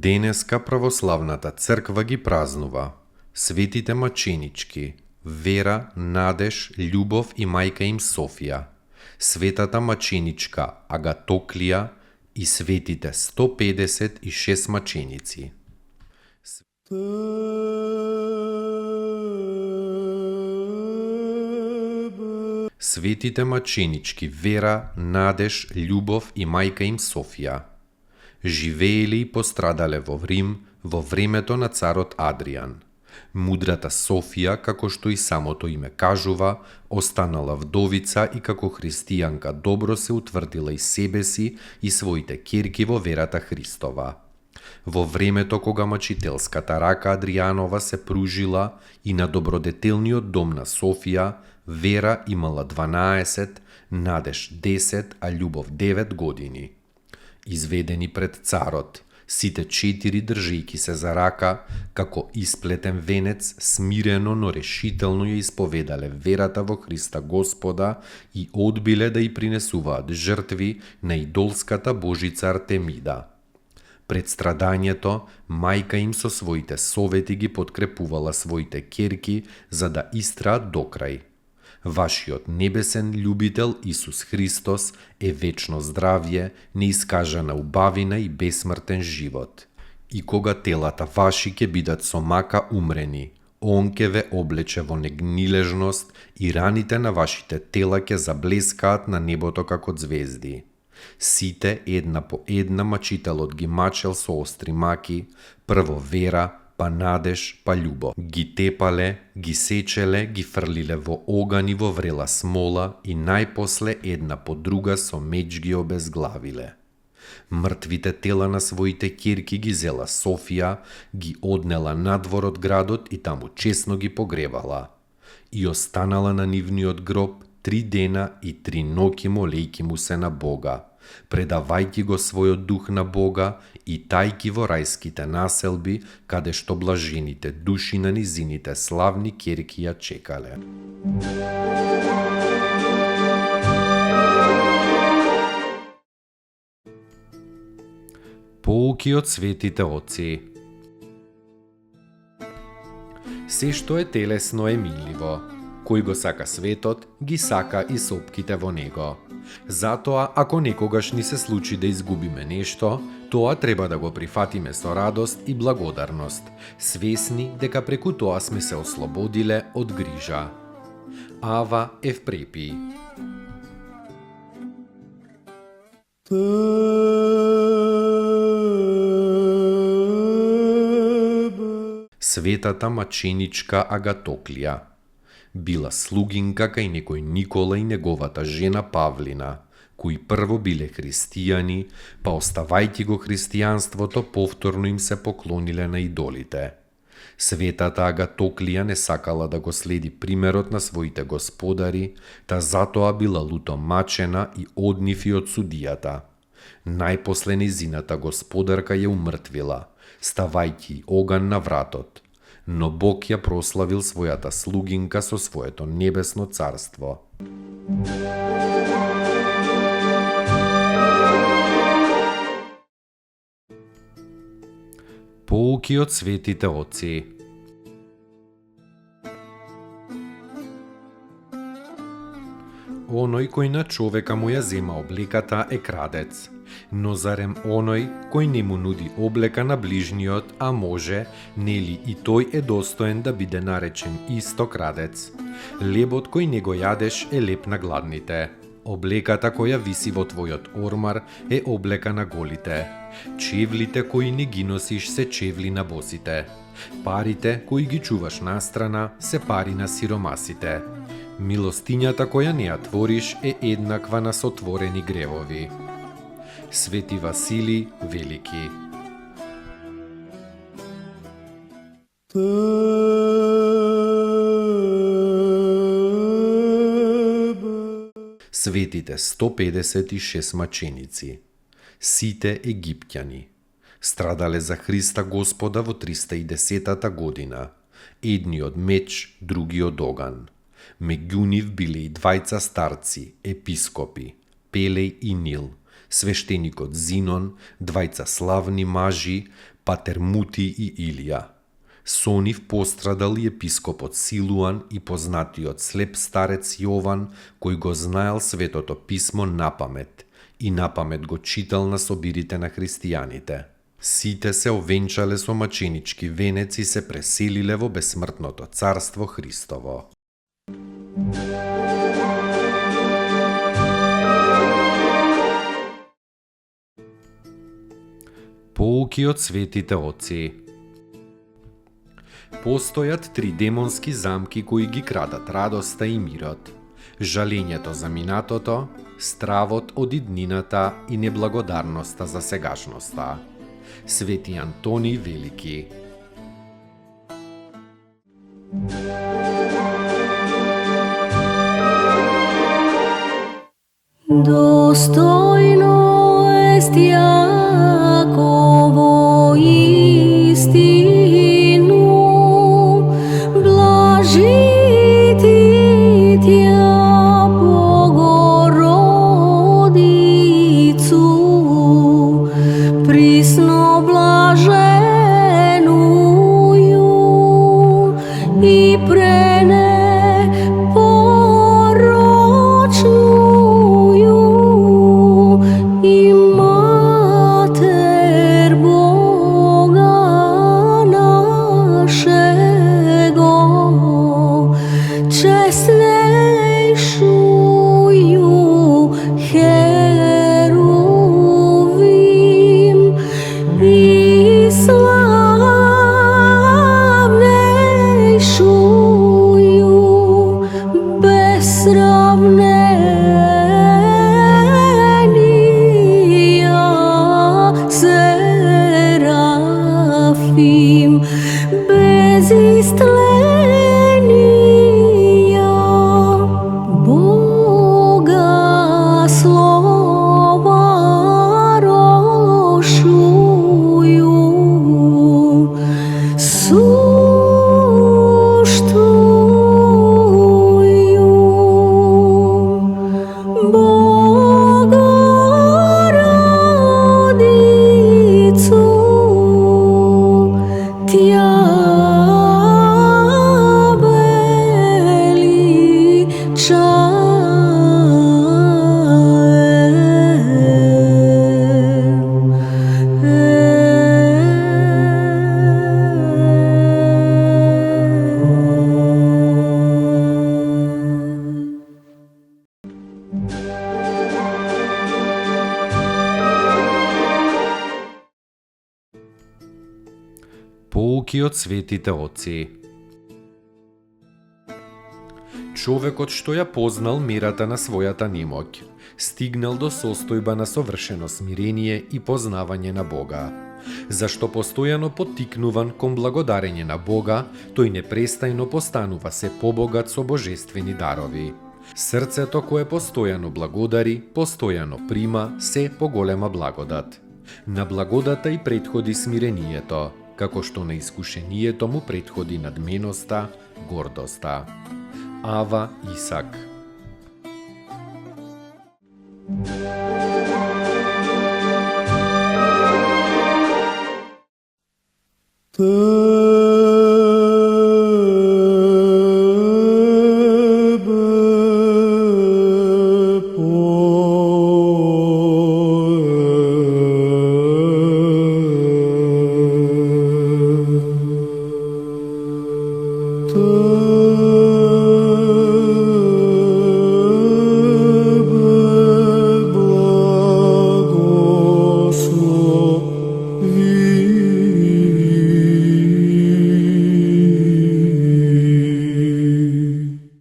Денеска православната црква ги празнува светите маченички Вера, Надеж, Љубов и мајка им Софија, светата маченичка Агатоклија и светите 156 маченици. Светите маченички Вера, Надеж, Љубов и мајка им Софија живееле и пострадале во Рим во времето на царот Адријан. Мудрата Софија, како што и самото име кажува, останала вдовица и како христијанка добро се утврдила и себе си и своите ќерки во верата Христова. Во времето кога мачителската рака Адријанова се пружила и на добродетелниот дом на Софија, Вера имала 12, Надеж 10, а Љубов 9 години. Изведени пред царот, сите 4 држејки се за рака, како исплетен венец, смирено, но решително ја исповедале верата во Христа Господа и одбиле да ја принесуваат жртви на идолската божица Артемида. Пред страдањето, мајка им со своите совети ги подкрепувала своите ќерки за да истраат до крај. Вашиот небесен љубител Исус Христос е вечно здравје, неискажана убавина и бесмртен живот. И кога телата ваши ќе бидат со мака умрени, Он ќе ве облече во негнилежност и раните на вашите тела ќе заблескаат на небото како звезди. Сите една по една мачителот ги мачел со остри маки, прво Вера, па Надеж, па Љубов. Ги тепале, ги сечеле, ги фрлиле во оган и во врела смола и најпосле една по друга со меч ги обезглавиле. Мртвите тела на своите ќерки ги зела Софија, ги однела надвор од градот и таму чесно ги погребала. И останала на нивниот гроб 3 дена и 3 ноќи молејки му се на Бога, предавајќи го својот дух на Бога и тајки во рајските населби, каде што блажените души на низините славни ќерки ја чекале. Поуки од светите оци. Се што е телесно е миливо. Кој го сака светот, ги сака и сопките во него. Затоа, ако некогаш ни се случи да изгубиме нешто, тоа треба да го прифатиме со радост и благодарност, свесни дека преку тоа сме се ослободиле од грижа. Ава Евпрепиј. Светата маченичка Агатоклија била слугинка кај некој Никола и неговата жена Павлина, кои прво биле христијани, па оставајќи го христијанството, повторно им се поклониле на идолите. Светата Агатоклија не сакала да го следи примерот на своите господари, та затоа била люто мачена и од нив и од судијата. Најпосле незината господарка ја умртвила, ставајќи оган на вратот, но Бог ја прославил својата слугинка со своето небесно царство. Поуки од светите оци. Оној кој на човека му ја зема облеката е крадец. Но зарем оној кој не му нуди облека на ближниот, а може, нели и тој е достоен да биде наречен исто крадец. Лебот кој не го јадеш е леп на гладните. Облеката која виси во твојот ормар е облека на голите. Чевлите кои не ги носиш се чевли на босите. Парите кои ги чуваш настрана се пари на сиромасите. Милостињата која не ја твориш е еднаква на сотворени гревови. Свети Василий Велики. Светите 156 маченици. Сите египтјани. Страдале за Христа Господа во 310 година. Едни од меч, други од оган. Меѓу нив биле и двајца старци, епископи, Пелеј и Нил, свештеникот Зинон, двајца славни мажи, Патер Мути и Илија. Со нив пострадал и епископот Силуан и познатиот слеп старец Јован, кој го знаел Светото писмо напамет и напамет го читал на собирите на христијаните. Сите се овенчале со маченички венец и се преселиле во бесмртното царство Христово. Поуки од светите отци. Постојат 3 демонски замки кои ги крадат радоста и мирот, жалењето за минатото, стравот од иднината и неблагодарноста за сегашноста. Свети Антоний Велики. Достојно ест Јаково истину, блажити Тја Богородицу, присно блаженују и пренепорочнују и Матер Бога нашего, честнейшую Херувим и славнейшую без сравнения Серафим, без истления Бога слова рошую, суштую Богородицу, Тја Поуки од светите отци. Човекот што ја познал мерата на својата немоќ, стигнал до состојба на совршено смирение и познавање на Бога. Зашто постојано поттикнуван кон благодарење на Бога, тој непрестајно постанува се побогат со божествени дарови. Срцето кое постојано благодари, постојано прима се поголема благодат. На благодата и претходи смирението, како што на искушението му претходи надменоста, гордоста. Ава Исак.